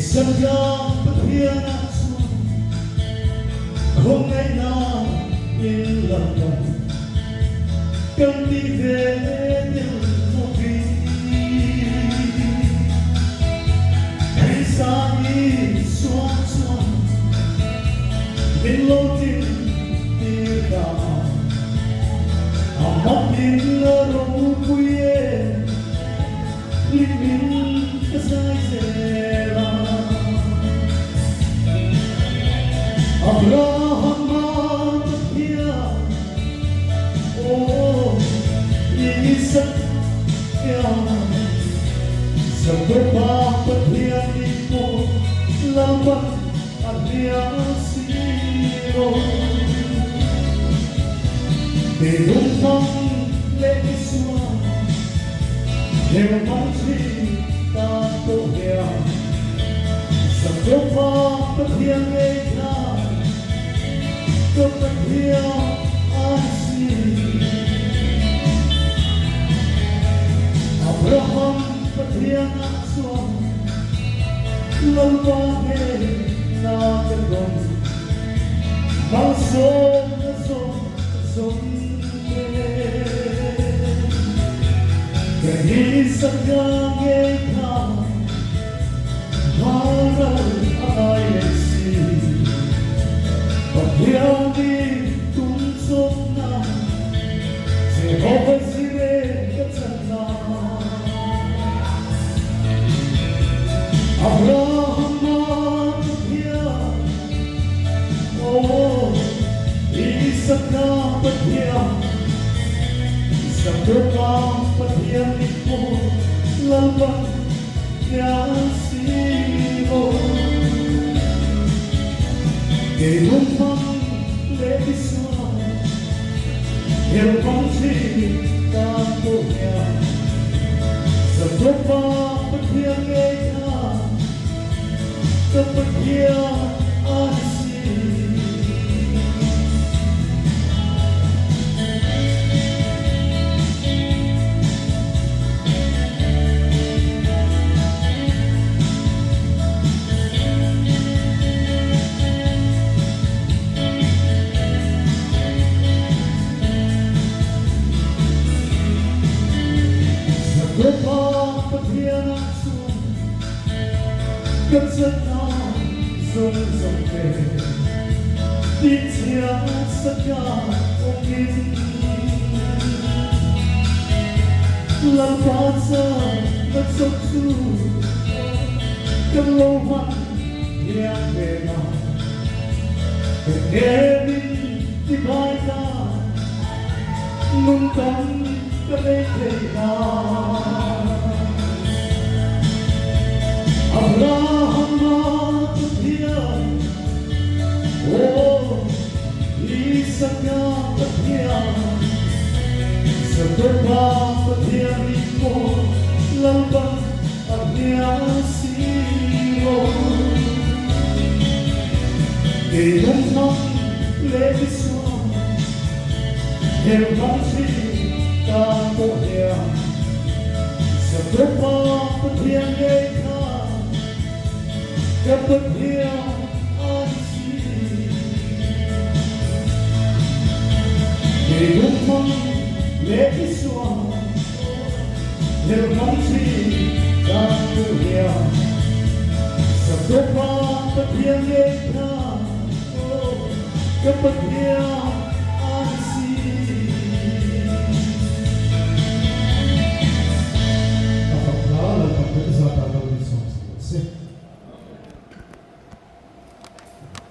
sân ga bất thiên không ngày nào yên lặng cần đi về những một vì hãy xa đi xóa xóa bên lâu tin đi cả mắt tin là rong quê linh minh cái dài dễ Abraham matia oh Isaac ya seberapa petian itu lambat artia siro Tirumpang legiswa Tirumpang cerita tohya seberapa petian itu Kepada asih Abraham petian suam Lalwage na kedon Malsong Kehisan gageta Haral ayesi Paghiani tunsok na Jehovah Jireh katsana Abraham matapya Oh, Isaac na patya Isang berkang patya nito Lalban niya sino Tirumpang legiswa Tirumpang cerita tohya Seberapa petian eka Kepada asih Berapa petian suam Kesenang sung-sung-pe Di tiap segala mungkin Lampas bersuksu Keluhan yang memang Berdiri di badan Numpang kebenaran Abraham matapya Oh, Isaac matapya Seberapa petian itu Lambat artia siro Tirumpang legiswa Tirumpang cerita tohya Seberapa petian eka Kepada asih Tirumpang legiswa Tirumpang cerita tohya Seberapa petian eka Kepada